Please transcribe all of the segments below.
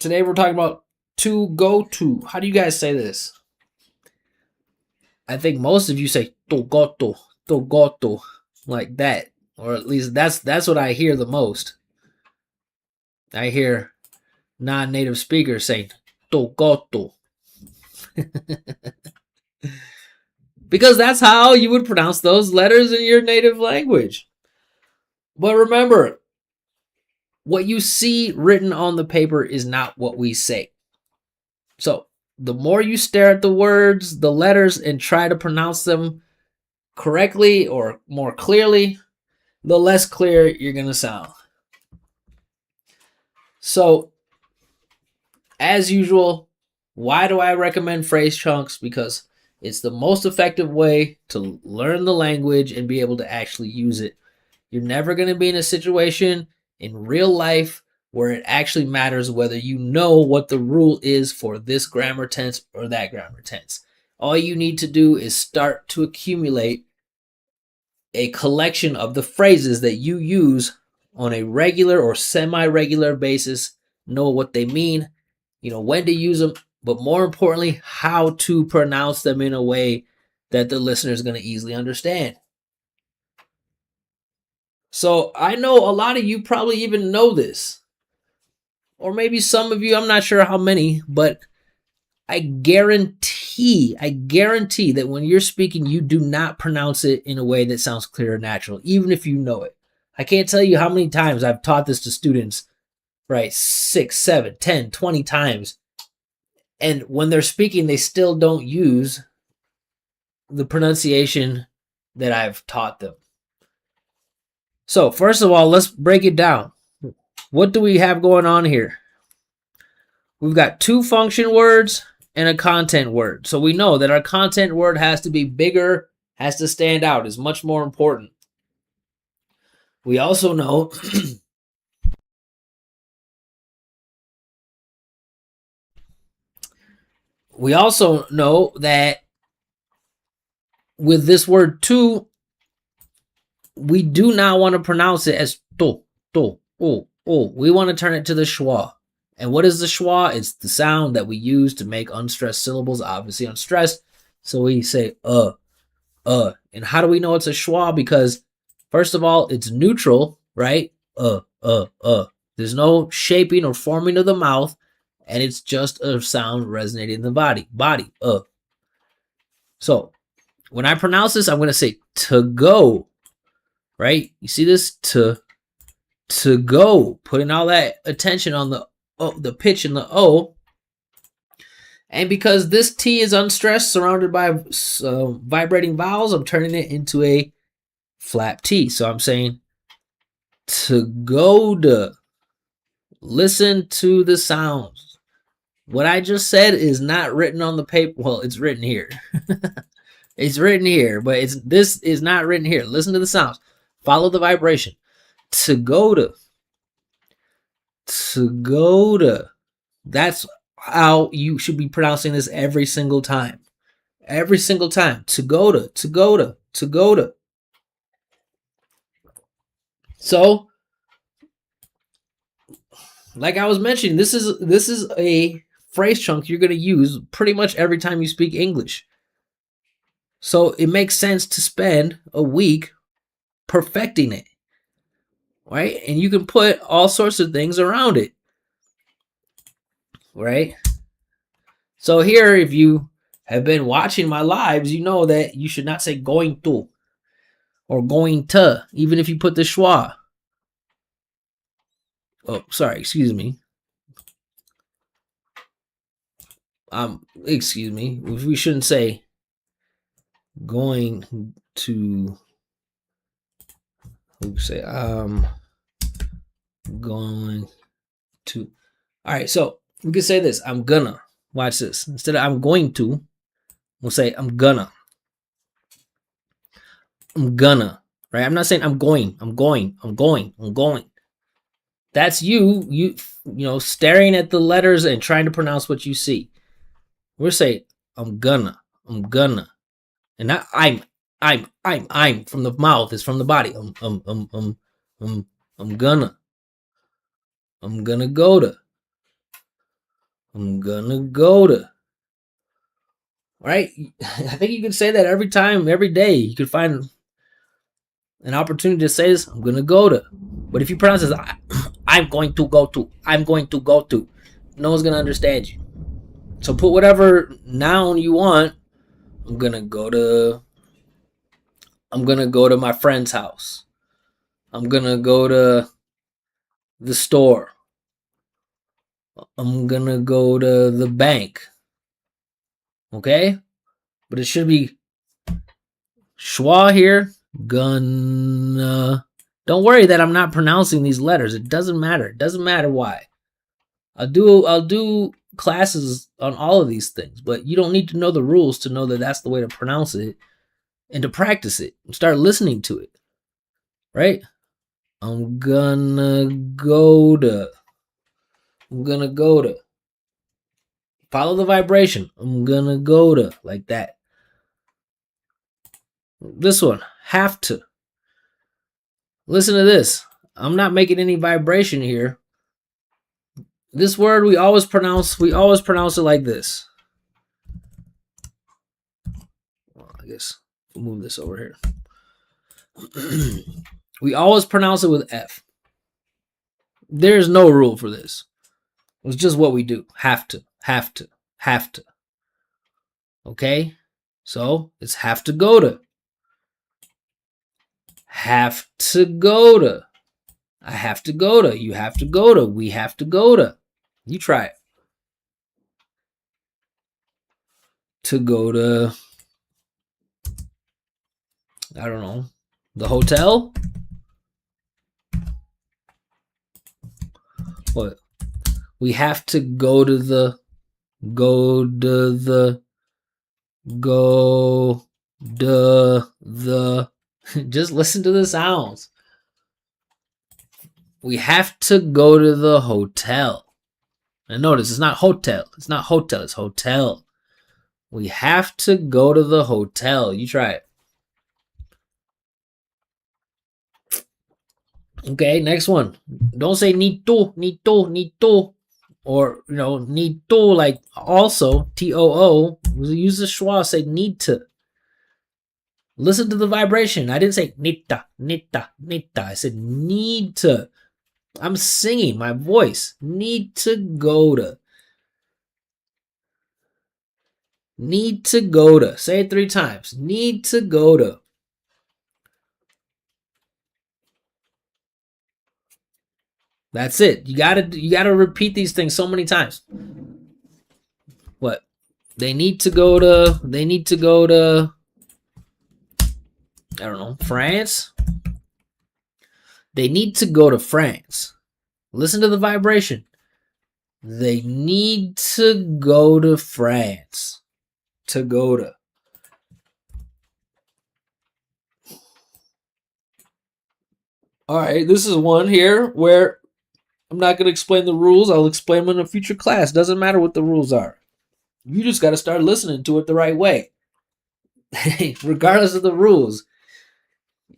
Today we're talking about tuh-GOH-duh. How do you guys say this? I think most of you say tuh-GOH-duh, tuh-GOH-duh, like that. Or at least that's what I hear the most. I hear non-native speakers saying tuh-GOH-duh. Because that's how you would pronounce those letters in your native language. But remember, what you see written on the paper is not what we say. So the more you stare at the words, the letters, and try to pronounce them correctly or more clearly, the less clear you're going to sound. So, as usual, why do I recommend phrase chunks? Because it's the most effective way to learn the language and be able to actually use it. You're never going to be in a situation in real life where it actually matters whether you know what the rule is for this grammar tense or that grammar tense. All you need to do is start to accumulate a collection of the phrases that you use on a regular or semi-regular basis, know what they mean, when to use them, but more importantly, how to pronounce them in a way that the listener is going to easily understand. So I know a lot of you probably even know this, or maybe some of you, I'm not sure how many, but I guarantee that when you're speaking, you do not pronounce it in a way that sounds clear and natural, even if you know it. I can't tell you how many times I've taught this to students, right? 6, 7, 10, 20 times. And when they're speaking, they still don't use the pronunciation that I've taught them. So first of all, let's break it down. What do we have going on here? We've got two function words and a content word. So we know that our content word has to be bigger, has to stand out, is much more important. We also know that with this word to, we do not want to pronounce it as to, oh. We want to turn it to the schwa. And what is the schwa? It's the sound that we use to make unstressed syllables, obviously unstressed. So we say And how do we know it's a schwa? Because first of all, it's neutral, right? There's no shaping or forming of the mouth, and it's just a sound resonating in the body. So when I pronounce this, I'm going to say to go, right? You see this? To go, putting all that attention on the pitch in the O. And because this T is unstressed, surrounded by vibrating vowels, I'm turning it into a flap T. So I'm saying tuh-GOH-duh. Listen to the sounds. What I just said is not written on the paper. Well, it's written here. It's written here, but this is not written here. Listen to the sounds. Follow the vibration. Tuh-GOH-duh. Tuh-GOH-duh. That's how you should be pronouncing this every single time. Every single time. Tuh-GOH-duh. Tuh-GOH-duh. Tuh-GOH-duh. So, like I was mentioning, this is a phrase chunk you're going to use pretty much every time you speak English. So it makes sense to spend a week perfecting it, right? And you can put all sorts of things around it, right? So here, if you have been watching my lives, you know that you should not say going to or going to, even if you put the schwa. Oh, sorry, excuse me. Excuse me. We shouldn't say going to. We say going to. All right, so we can say this. I'm gonna. Watch this. Instead of I'm going to, we'll say I'm gonna. I'm gonna. Right? I'm not saying I'm going. I'm going. I'm going. I'm going. That's you staring at the letters and trying to pronounce what you see. We're saying I'm gonna. And not I'm from the mouth, is from the body. I'm gonna go to. I'm gonna go to. Right? I think you can say that every time, every day. You could find an opportunity to say this. I'm gonna go to. But if you pronounce this, I'm going to go to. I'm going to go to. No one's gonna understand you. So put whatever noun you want. I'm gonna go to my friend's house. I'm gonna go to the store. I'm gonna go to the bank. Okay? But it should be schwa here. Gonna. Don't worry that I'm not pronouncing these letters. It doesn't matter. It doesn't matter why. I'll do classes on all of these things, but you don't need to know the rules to know that that's the way to pronounce it and to practice it and start listening to it. Right? I'm gonna go to. Follow the vibration. I'm gonna go to, like that. This one, have to. Listen to this. I'm not making any vibration here. This word we always pronounce it like this. Well, I guess we'll move this over here. We always pronounce it with F. There's no rule for this. It's just what we do. Have to. Okay? So it's have to go to. Have to go to. I have to go to. You have to go to. We have to go to. You try it. To go to, I don't know, the hotel? What? We have to go to the, just listen to the sounds. We have to go to the hotel. And notice, it's not hotel. It's not hotel. It's hotel. We have to go to the hotel. You try it. Okay, next one. Don't say need to. Or, need to, like also, T-O-O. Use the schwa, say need to. Listen to the vibration. I didn't say nita. I said need to. I'm singing my voice. Need to go to. Need to go to. Say it 3 times. Need to go to. That's it. You gotta repeat these things so many times. What? They need to go to, I don't know, France? They need to go to France. Listen to the vibration. They need to go to France. To go to. All right, this is one here where I'm not going to explain the rules. I'll explain them in a future class. Doesn't matter what the rules are. You just got to start listening to it the right way. Regardless of the rules.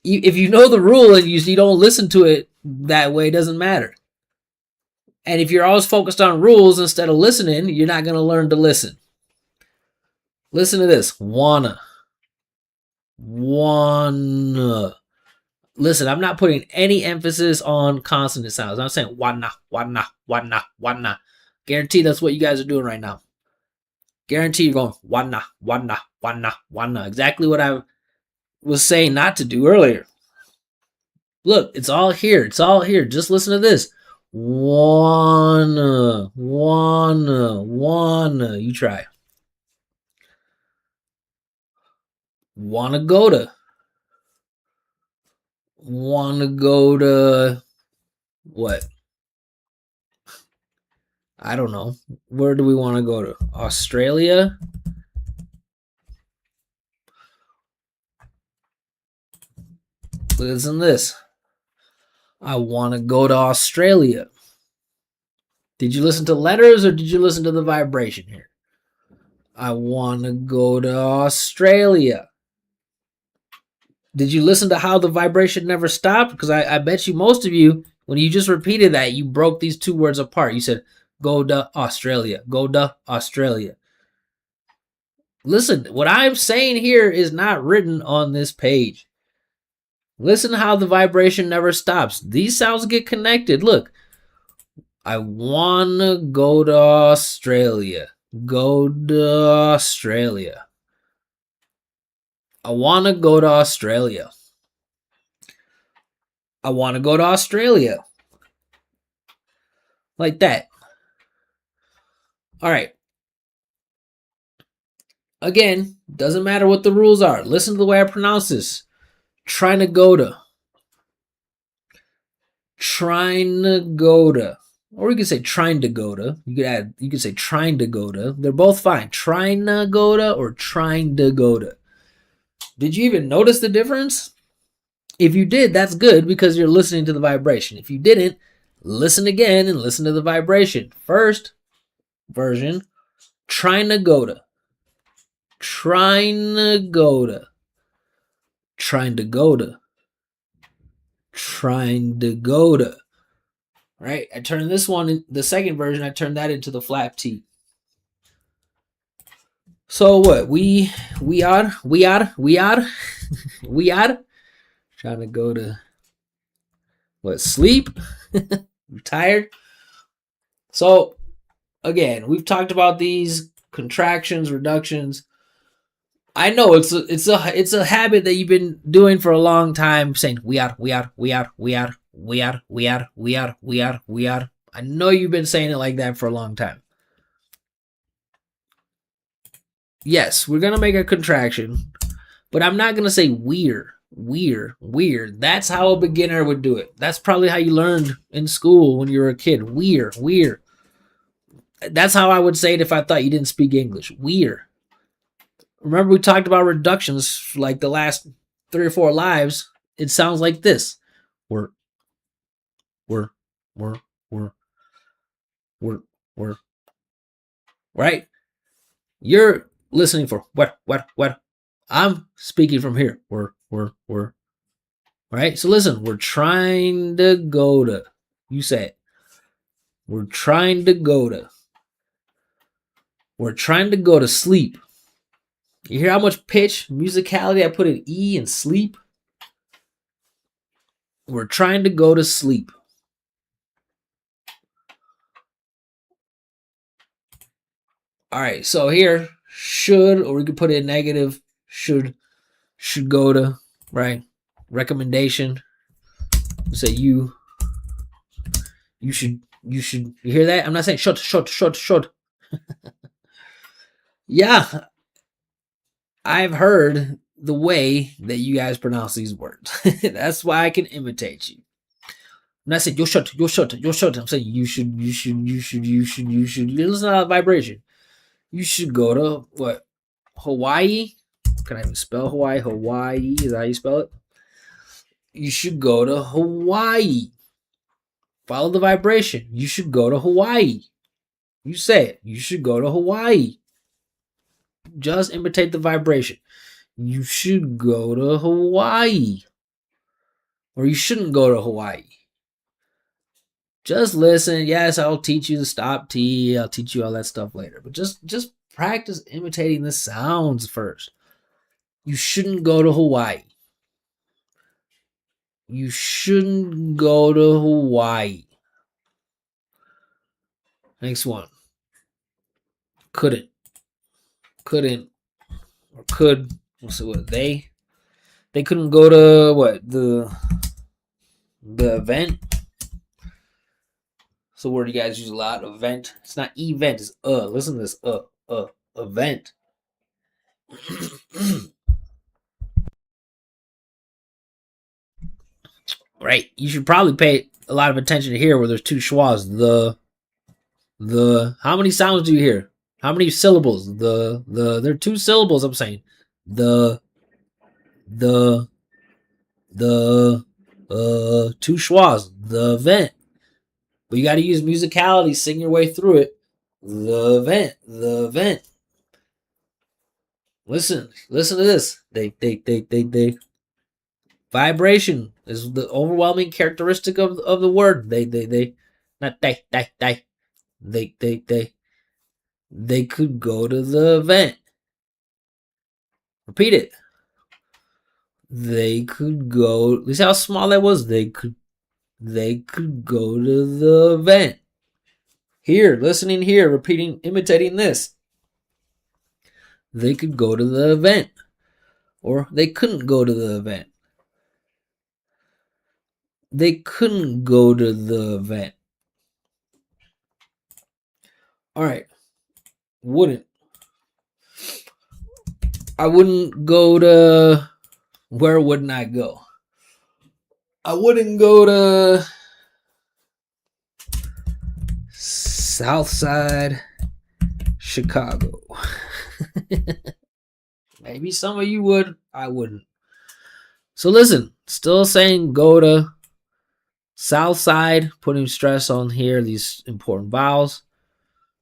If you know the rule and you don't listen to it that way, it doesn't matter. And if you're always focused on rules instead of listening, you're not going to learn to listen. Listen to this. Wanna. Listen, I'm not putting any emphasis on consonant sounds. I'm saying wanna. Guarantee that's what you guys are doing right now. Guarantee you're going wanna. Exactly what I was saying not to do earlier. Look, it's all here. Just listen to this. Wanna. You try. Wanna go to. What? I don't know. Where do we want to go to? Australia? Listen to this. I want to go to Australia. Did you listen to letters or did you listen to the vibration here? I want to go to Australia. Did you listen to how the vibration never stopped? Because I bet you most of you, when you just repeated that, you broke these 2 words apart. You said, Go to Australia. Go to Australia. Listen, what I'm saying here is not written on this page. Listen how the vibration never stops. These sounds get connected. Look, I wanna go to Australia. Go to Australia. I wanna go to Australia. I wanna go to Australia. Like that. All right. Again, doesn't matter what the rules are. Listen to the way I pronounce this. Trying to go to. Trying to go to. Or you could say trying to go to. You could say trying to go to. They're both fine. Trying to go to or trying to go to. Did you even notice the difference? If you did, that's good because you're listening to the vibration. If you didn't, listen again and listen to the vibration. First version, trying to go to. Trying to go to. Trying to go to. Trying to go to. Right? I turned this one, the second version, I turned that into the flap T. So what? We are trying to go to what? Sleep? I'm tired. So again, we've talked about these contractions, reductions. I know it's a habit that you've been doing for a long time, saying we are. I know you've been saying it like that for a long time. Yes, we're gonna make a contraction, but I'm not gonna say we're. That's how a beginner would do it. That's probably how you learned in school when you were a kid. We're. That's how I would say it if I thought you didn't speak English. We're. Remember we talked about reductions like the last 3 or 4 lives. It sounds like this. We're. Right? You're listening for what. I'm speaking from here. We're. Right? So listen, we're trying to go to. You say it. We're trying to go to. We're trying to go to sleep. You hear how much pitch, musicality I put in E and sleep? We're trying to go to sleep. All right, so here, should, or we could put in negative, should go to, right? Recommendation. Say you should, you hear that? I'm not saying should. Yeah, I've heard the way that you guys pronounce these words. That's why I can imitate you. I'm not saying you should. I'm saying you should. You listen to that vibration. You should go to what? Hawaii? Can I even spell Hawaii? Hawaii, is that how you spell it? You should go to Hawaii. Follow the vibration. You should go to Hawaii. You say it. You should go to Hawaii. Just imitate the vibration. You should go to Hawaii. Or you shouldn't go to Hawaii. Just listen. Yes, I'll teach you the stop T. I'll teach you all that stuff later. But just practice imitating the sounds first. You shouldn't go to Hawaii. You shouldn't go to Hawaii. Next one. Couldn't. Or could. What's it? What they couldn't go to what? The event. So word you guys use a lot. Event. It's not event. It's Listen to this. Event. Right. You should probably pay a lot of attention to here where there's 2 schwas. The. How many sounds do you hear? How many syllables? There are 2 syllables. I'm saying. The 2 schwas. The event. But you got to use musicality. Sing your way through it. The event. Listen to this. They. Vibration is the overwhelming characteristic of the word. They. Not they. They could go to the event. Repeat it. They could go. See how small that was? They could go to the event. Here, listening here, repeating, imitating this. They could go to the event. Or they couldn't go to the event. They couldn't go to the event. All right. Wouldn't. I wouldn't go to. Where wouldn't I go? I wouldn't go to Southside Chicago. Maybe some of you would. I wouldn't. So listen, still saying go to Southside, putting stress on here, these important vowels.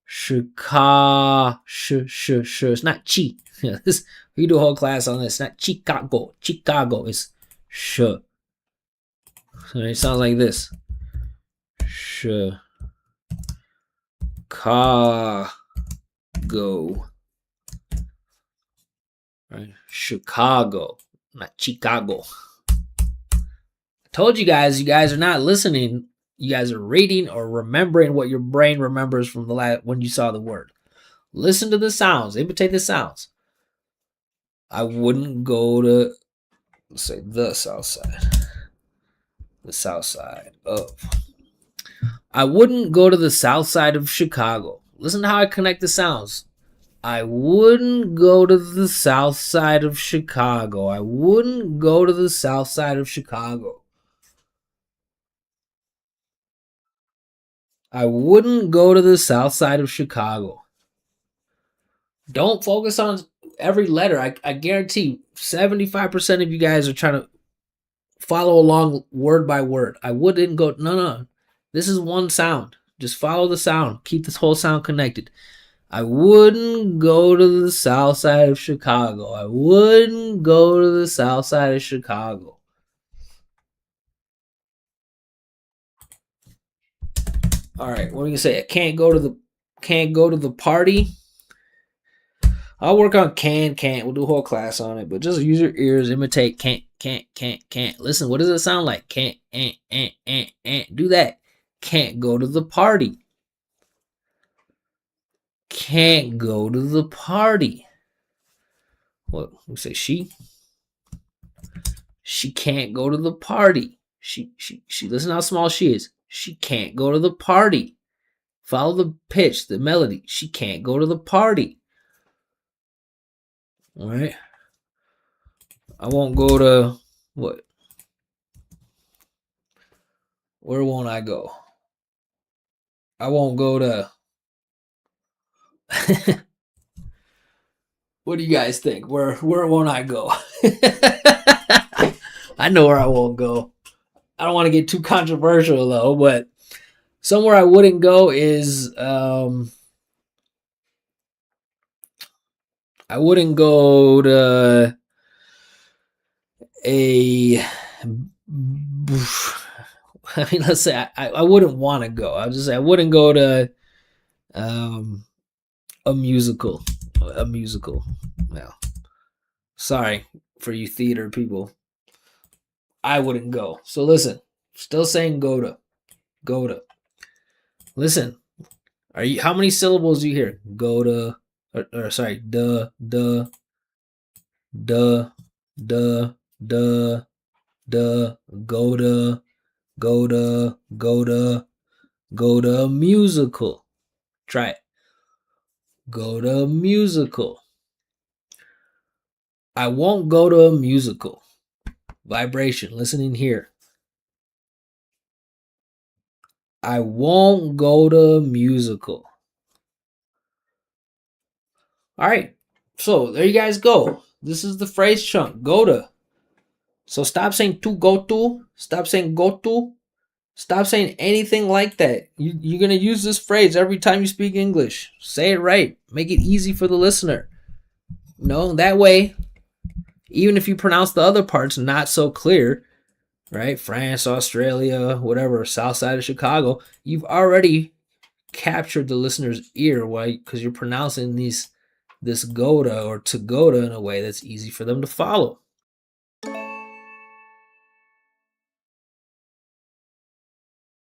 Chicago, it's not chi. We do a whole class on this. It's not Chicago. Chicago is sh. So it sounds like this. Chicago. Right? Chicago, not Chicago. I told you guys are not listening. You guys are reading or remembering what your brain remembers from the last when you saw the word. Listen to the sounds. Imitate the sounds. I wouldn't go to, let's say, the south side. The south side of. I wouldn't go to the south side of Chicago. Listen to how I connect the sounds. I wouldn't go to the south side of Chicago. I wouldn't go to the south side of Chicago. I wouldn't go to the south side of Chicago. Don't focus on every letter. I guarantee 75% of you guys are trying to follow along word by word. I wouldn't go. No. This is one sound. Just follow the sound. Keep this whole sound connected. I wouldn't go to the south side of Chicago. I wouldn't go to the south side of Chicago. All right, what are you gonna say? I can't go to the party. I'll work on can't. We'll do a whole class on it, but just use your ears, imitate can't. Listen, what does it sound like? Can't, do that. Can't go to the party. Can't go to the party. What we say? She can't go to the party. She. Listen how small she is. She can't go to the party. Follow the pitch, the melody. She can't go to the party. All right. I won't go to what? Where won't I go? I won't go to. What do you guys think? Where won't I go? I know where I won't go. I don't want to get too controversial though, but somewhere I wouldn't go is I wouldn't go to a. I mean, let's say I wouldn't want to go. I'll just say I wouldn't go to a musical. A musical. Well, sorry for you theater people. I wouldn't go. So listen, still saying go to. Listen, how many syllables do you hear? Go to, or sorry, go to, musical. Try it. Go to musical. I won't go to a musical. Vibration, listening here. I won't go to a musical. All right. So there you guys go. This is the phrase chunk. Go to. So stop saying tuh-GOH-duh. Stop saying go to. Stop saying anything like that. You're going to use this phrase every time you speak English. Say it right. Make it easy for the listener. That way, even if you pronounce the other parts not so clear, right? France, Australia, whatever, south side of Chicago, you've already captured the listener's ear. Why? Because you're pronouncing this GOH-duh or tuh-GOH-duh in a way that's easy for them to follow.